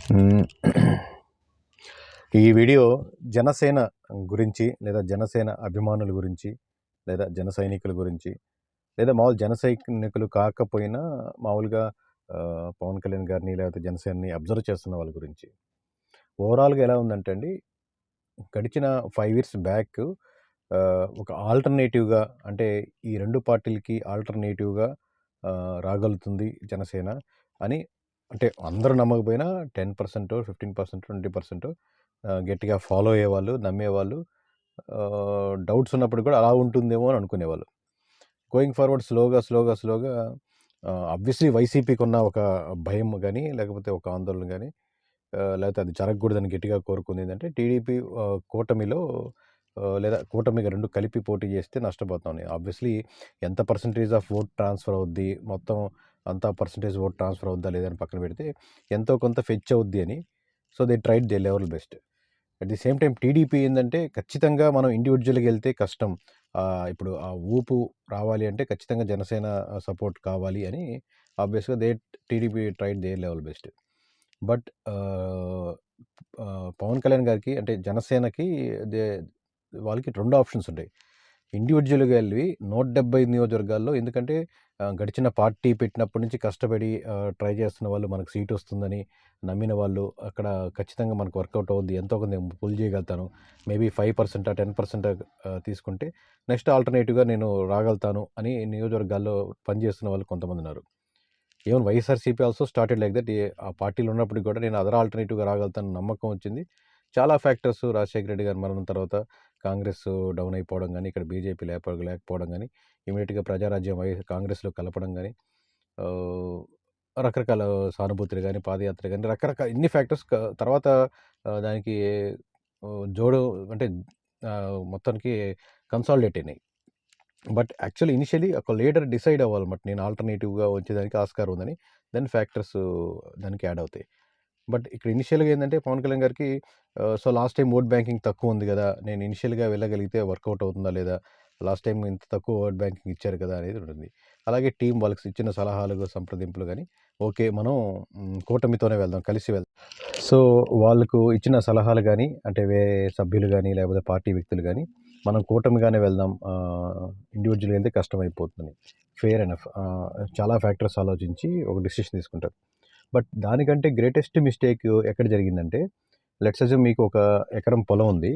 హ్మ్. ఈ వీడియో జనసేన గురించి, లేదా జనసేన అభిమానుల గురించి, లేదా జన సైనికుల గురించి, లేదా మామూలు జన సైనికులు కాకపోయినా మామూలుగా పవన్ కళ్యాణ్ గారిని లేకపోతే జనసేనని అబ్జర్వ్ చేస్తున్న వాళ్ళ గురించి. ఓవరాల్‌గా ఎలా ఉందంటే అండి, గడిచిన 5 ఇయర్స్ బ్యాక్ ఒక ఆల్టర్‌నేటివ్‌గా, అంటే ఈ 2 పార్టీలకి ఆల్టర్‌నేటివ్‌గా రాగలుగుతుంది జనసేన అని, అంటే అందరూ నమ్మకపోయినా 10%, 15%, 20% గట్టిగా ఫాలో అయ్యేవాళ్ళు, నమ్మేవాళ్ళు. డౌట్స్ ఉన్నప్పుడు కూడా అలా ఉంటుందేమో అని అనుకునేవాళ్ళు. గోయింగ్ ఫార్వర్డ్ స్లోగా ఆబ్వియస్లీ వైసీపీకున్న ఒక భయం గానీ, లేకపోతే ఒక ఆందోళన గానీ, లేకపోతే అది జరగకూడదని గట్టిగా కోరుకుందేంటంటే టీడీపీ కూటమిలో, లేదా కూటమిగా 2 కలిపి పోటీ చేస్తే నష్టపోతామని. ఆబ్వియస్లీ ఎంత పర్సెంటేజ్ ఆఫ్ ఓట్ ట్రాన్స్‌ఫర్ అవుద్ది, మొత్తం అంతా పర్సెంటేజ్ ఓట్ ట్రాన్స్‌ఫర్ అవుద్దా లేదా అని పక్కన పెడితే, ఎంతో కొంత ఫెచ్ అవుద్ది అని. So, they tried they level best. At the same time TDP ఏందంటే, ఖచ్చితంగా మనం ఇండివిడ్యువల్‌గా ఎళ్తే కష్టం. ఇప్పుడు ఆ ఊపు రావాలి అంటే ఖచ్చితంగా జనసేన సపోర్ట్ కావాలి అని ఆబ్వియస్‌గా TDP tried their level best. But Pawan Kalyan గారికి, అంటే జనసేనకి, దే వాళ్ళకి 2 ఆప్షన్స్ ఉంటాయి. ఇండివిడ్యువల్‌గా ఎళ్ళి 175 నియోజకవర్గాల్లో, ఎందుకంటే గడిచిన పార్టీ పెట్టినప్పటి నుంచి కష్టపడి ట్రై చేస్తున్న వాళ్ళు, మనకు సీట్ వస్తుందని నమ్మిన వాళ్ళు, అక్కడ ఖచ్చితంగా మనకు వర్కౌట్ అవుద్ది, ఎంతో కొంత నేను పుల్ చేయగలుగుతాను, మేబీ 5%, 10% తీసుకుంటే నెక్స్ట్ ఆల్టర్‌నేటివ్‌గా నేను రాగలుగుతాను అని నియోజకవర్గాల్లో పనిచేస్తున్న వాళ్ళు కొంతమందున్నారు. Even YSRCP also started like that. ఆ పార్టీలో ఉన్నప్పటికి కూడా నేను అదర్ ఆల్టర్‌నేటివ్‌గా రాగలుగుతానని నమ్మకం వచ్చింది. చాలా ఫ్యాక్టర్స్, రాజశేఖర రెడ్డి గారి మరణం తర్వాత కాంగ్రెస్ డౌన్ అయిపోవడం గానీ, ఇక్కడ బీజేపీ లేకపోవడం గానీ, ఇమ్మీడియేట్‌గా ప్రజారాజ్యం కాంగ్రెస్‌లో కలపడం గానీ, ఆహ్, రకరకాల సానుభూతులు గానీ, పాదయాత్ర గానీ, రకరకాల ఇన్ని ఫ్యాక్టర్స్ తర్వాత దానికి జోడు, అంటే మొత్తానికి కన్సాలిడేట్ అయినాయి. బట్ యాక్చువల్లీ ఇనిషియల్లీ ఒక లీడర్ డిసైడ్ అవ్వాలన్నమాట, నేను ఆల్టర్‌నేటివ్‌గా వచ్చేదానికి ఆస్కారం ఉందని. దెన్ ఫ్యాక్టర్స్ దానికి యాడ్ అవుతాయి. బట్ ఇక్కడ ఇనిషియల్‌గా ఏందంటే పవన్ కళ్యాణ్ గారికి so, last time vote banking తక్కువుంది గదా, నేను ఇనిషియల్‌గా వెళ్ళగలిగితే వర్కౌట్ అవుతుందా లేదా? లాస్ట్ టైమ్ ఇంత తక్కువ ఓట్ బ్యాంకింగ్ ఇచ్చారు కదా అనేది ఉంటుంది. అలాగే టీమ్ వాళ్ళకి ఇచ్చిన సలహాలు, సంప్రదింపులు గాని, ఓకే, మనం కూటమితోనే వెళ్దాం, కలిసి వెళ్దాం. సో, వాళ్ళకు ఇచ్చిన సలహాలు గానీ, అంటే వేరే సభ్యులు గానీ, లేకపోతే పార్టీ వ్యక్తులు గానీ, మనం కూటమిగానే వెళ్దాం, ఇండివిడ్యువల్‌గా వెళ్తే కష్టమైపోతుందని. Fair enough. చాలా ఫ్యాక్టర్స్ ఆలోచించి ఒక డెసిషన్ తీసుకుంటారు. బట్ దానికంటే గ్రేటెస్ట్ మిస్టేక్ ఎక్కడ జరిగిందంటే, లెట్స్ అస్యూమ్ మీకు ఒక ఎకరం పొలం ఉంది.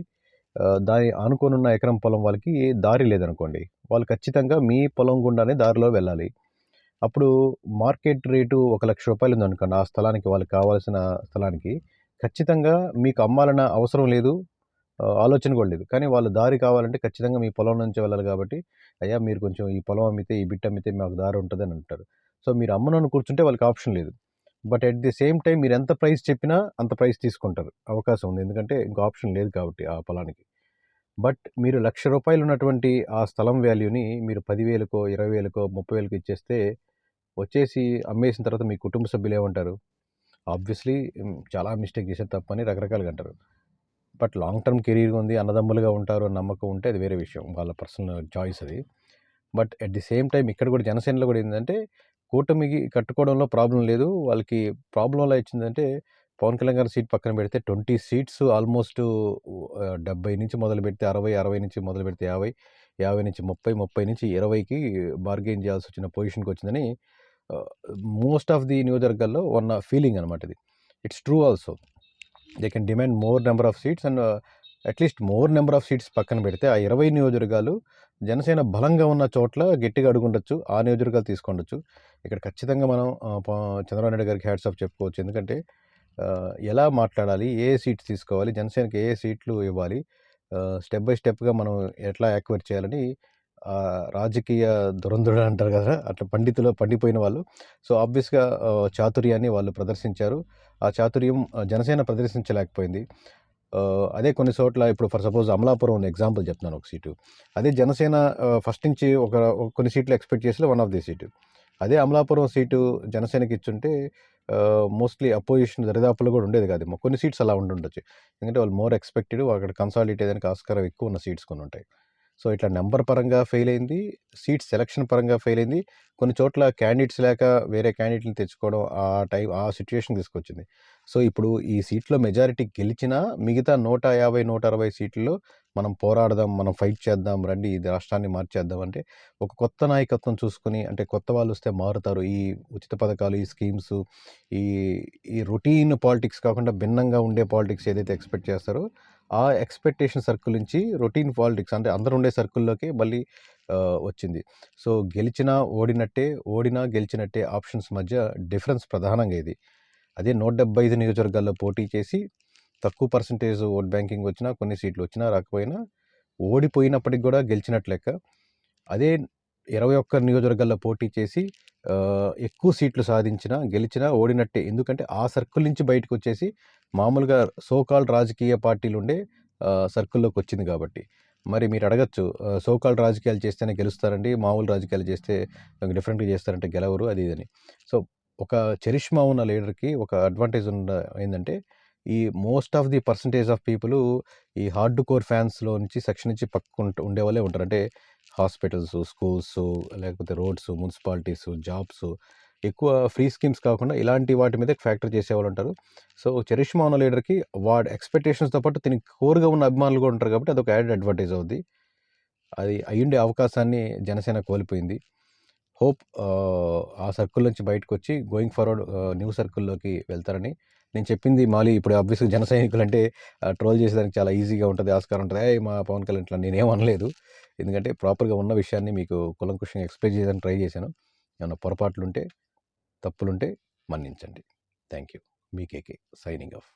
దాని ఆనుకోనున్న ఎకరం పొలం వాళ్ళకి దారి లేదనుకోండి. వాళ్ళు ఖచ్చితంగా మీ పొలం గుండానే దారిలో వెళ్ళాలి. అప్పుడు మార్కెట్ రేటు రూ. 1,00,000 ఉందనుకోండి, ఆ స్థలానికి, వాళ్ళకి కావాల్సిన స్థలానికి, ఖచ్చితంగా మీకు అమ్మాలన్న అవసరం లేదు, ఆలోచన కూడా లేదు. కానీ వాళ్ళు దారి కావాలంటే ఖచ్చితంగా మీ పొలం నుంచి వెళ్ళాలి కాబట్టి, అయ్యా మీరు కొంచెం ఈ పొలం అమ్మితే, ఈ బిట్ అమ్మితే మాకు దారి ఉంటదని అంటారు. సో, మీరు అమ్మనని కూర్చుంటే వాళ్ళకి ఆప్షన్ లేదు. But at the same time మీరు ఎంత ప్రైస్ చెప్పినా అంత ప్రైస్ తీసుకుంటారు. అవకాశం ఉంది. ఎందుకంటే ఇంకో ఆప్షన్ లేదు కాబట్టి ఆ పొలానికి. బట్ మీరు రూ. 1,00,000 ఉన్నటువంటి ఆ స్థలం వాల్యూని మీరు 10,000కో, 20,000కో, 30,000కో ఇచ్చేస్తే, వచ్చేసి అమ్మేసిన తర్వాత మీ కుటుంబ సభ్యులేమంటారు? ఆబ్వియస్లీ చాలా మిస్టేక్ చేశారు, తప్పని రకరకాలుగా అంటారు. బట్ లాంగ్ టర్మ్ కెరీర్ ఉంది, అన్నదమ్ములుగా ఉంటారు అని నమ్మకం ఉంటే అది వేరే విషయం, వాళ్ళ పర్సనల్ చాయిస్ అది. But at the same time ఇక్కడ కూడా జనసేనలో కూడా ఏంటంటే, కూటమికి కట్టుకోవడంలో ప్రాబ్లం లేదు. వాళ్ళకి ప్రాబ్లమ్ ఎలా ఇచ్చిందంటే, పవన్ కళ్యాణ్ గారి సీట్ పక్కన పెడితే 20 సీట్స్ ఆల్మోస్ట్ 70 నుంచి మొదలుపెడితే 60, 60 నుంచి మొదలుపెడితే 50, 50 నుంచి 30, 30 నుంచి 20కి బార్గెయిన్ చేయాల్సి వచ్చిన పొజిషన్కి వచ్చిందని మోస్ట్ ఆఫ్ ది నియోజకవర్గాల్లో ఉన్న ఫీలింగ్ అనమాట ఇది. It's true also. They can demand more number of seats and at least more number of seats పక్కన పెడితే, ఆ 20 నియోజకవర్గాలు జనసేన బలంగా ఉన్న చోట్ల గట్టిగా అడుగుండొచ్చు, ఆ నియోజకవర్గాలు తీసుకుండొచ్చు. ఇక్కడ ఖచ్చితంగా మనం చంద్రబాబు నాయుడు గారికి హ్యాట్స్ ఆఫ్ చెప్పుకోవచ్చు. ఎందుకంటే ఎలా మాట్లాడాలి, ఏ సీట్స్ తీసుకోవాలి, జనసేనకి ఏ సీట్లు ఇవ్వాలి, స్టెప్ బై స్టెప్గా మనం ఎట్లా యాక్వైర్ చేయాలని, రాజకీయ దురంధరుడు అంటారు కదా, అట్లా పండిపోయిన వాళ్ళు. సో, ఆబ్వియస్గా చాతుర్యాన్ని వాళ్ళు ప్రదర్శించారు. ఆ చాతుర్యం జనసేన ప్రదర్శించలేకపోయింది. అదే కొన్ని చోట్ల, ఇప్పుడు ఫర్ సపోజ్ అమలాపురం ఉంది, ఎగ్జాంపుల్ చెప్తున్నాను ఒక సీటు. అదే జనసేన ఫస్ట్ నుంచి కొన్ని సీట్లు ఎక్స్పెక్ట్ చేసి వన్ ఆఫ్ ది సీటు. అదే అమలాపురం సీటు జనసేనకి ఇచ్చుంటే మోస్ట్లీ అపోజిషన్ దరిదాపుల్లో కూడా ఉండేది కాదేమో. కొన్ని సీట్స్ అలా ఉండుండొచ్చు. ఎందుకంటే వాళ్ళు మోర్ ఎక్స్పెక్టెడ్, అక్కడ కన్సాలిడేట్ అయ్యేదానికి ఆస్కారం ఎక్కువ ఉన్న సీట్స్ కొన్ని ఉంటాయి. సో, ఇట్లా నంబర్ పరంగా ఫెయిల్ అయింది. సీట్ సెలక్షన్ పరంగా ఫెయిల్ అయింది. కొన్ని చోట్ల క్యాండిడేట్స్ లేక వేరే క్యాండిడేట్‌ని తెచ్చుకోవడం ఆ సిట్యుయేషన్ తీసుకొచ్చింది. సో, ఇప్పుడు ఈ సీట్‌లో మెజారిటీ గెలిచినా మిగతా 150, 160 సీట్లలో మనం పోరాడదాం, మనం ఫైట్ చేద్దాం, రండి ఇది రాష్ట్రాన్ని మార్చేద్దాం అంటే ఒక కొత్త నాయకత్వం చూసుకొని అంటే కొత్త వాళ్ళొస్తే మారుతారు. ఈ ఉచిత పథకాలు, ఈ స్కీమ్స్, ఈ ఈ రొటీన్ పాలిటిక్స్ కాకుండా భిన్నంగా ఉండే పాలిటిక్స్ ఏదైతే ఎక్స్‌పెక్ట్ చేస్తారో ఆ ఎక్స్‌పెక్టేషన్ సర్కిల్ నుంచి రొటీన్ పాలిటిక్స్ అంటే అందరూ ఉండే సర్కిల్‌లోకి మళ్ళీ వచ్చింది. సో, గెలిచినా ఓడినట్టే, ఓడినా గెలిచినట్టే ఆప్షన్స్ మధ్య డిఫరెన్స్ ప్రధానంగా ఇది. అదే 175 నియోజకవర్గాల్లో పోటీ చేసి తక్కువ పర్సెంటేజ్ ఓట్ బ్యాంకింగ్ వచ్చినా, కొన్ని సీట్లు వచ్చినా రాకపోయినా ఓడిపోయినప్పటికి గూడా గెలిచినట్టు లెక్క. అదే 21 నియోజకవర్గాల్లో పోటీ చేసి ఎక్కువ సీట్లు సాధించినా, గెలిచినా ఓడినట్టే. ఎందుకంటే ఆ సర్కిల్ నుంచి బయటకొచ్చేసి మామూలుగా సో కాల్డ్ రాజకీయ పార్టీలుండే సర్కిల్‌లోకొచ్చింది కాబట్టి. మరి మీరు అడగొచ్చు సో కాల్డ్ రాజకీయాలు చేస్తేనే గెలుస్తారండి. మామూలు రాజకీయాలు చేస్తే డిఫరెంట్‌గా చేస్తారంటే గెలవరు అది ఇదని. సో, ఒక చరిష్మా ఉన్న లీడర్‌కి ఒక అడ్వాంటేజ్ ఏందంటే ఈ most of the percentage of people ఈ హార్డ్ కోర్ ఫ్యాన్స్‌లో నుంచి సెక్షన్ నుంచి ఉండేవాళ్ళే ఉంటారు. అంటే హాస్పిటల్స్, స్కూల్స్ లేకపోతే రోడ్స్, మున్సిపాలిటీస్, జాబ్స్ ఎక్కువ ఫ్రీ స్కీమ్స్ కాకుండా ఇలాంటి వాటి మీద ఫ్యాక్టర్ చేసేవాళ్ళుంటారు. సో, చరిష్మా ఉన్న లీడర్‌కి వాడి ఎక్స్‌పెక్టేషన్స్‌తో పాటు దీనికి కోర్‌గా ఉన్న అభిమానులు కూడా ఉంటారు కాబట్టి అదొక యాడెడ్ అడ్వాంటేజ్ అవుద్ది. అది అయ్యుండే అవకాశాన్ని జనసేన కోల్పోయింది. హోప్ ఆ సర్కిల్ నుంచి బయటకొచ్చి గోయింగ్ ఫార్వర్డ్ న్యూ సర్కిల్‌లోకి వెళ్తారని నేను చెప్పింది మాలి ఇప్పుడు ఆబ్వియస్‌గా జన సైనికులంటే ట్రోల్ చేసేదానికి చాలా ఈజీగా ఉంటది, ఆస్కారం ఉంటది. "ఏయ్! మా పవన్ కళ్యాణ్ ఇట్లా" నేనేం అనలేదు. ఎందుకంటే ప్రాపర్‌గా ఉన్న విషయాన్ని మీకు కూలంకషంగా ఎక్స్‌ప్లెయిన్ చేయడానికి ట్రై చేశాను. ఏమన్నా పొరపాట్లుంటే, తప్పులుంటే మన్నించండి. Thank you. Me KK signing off.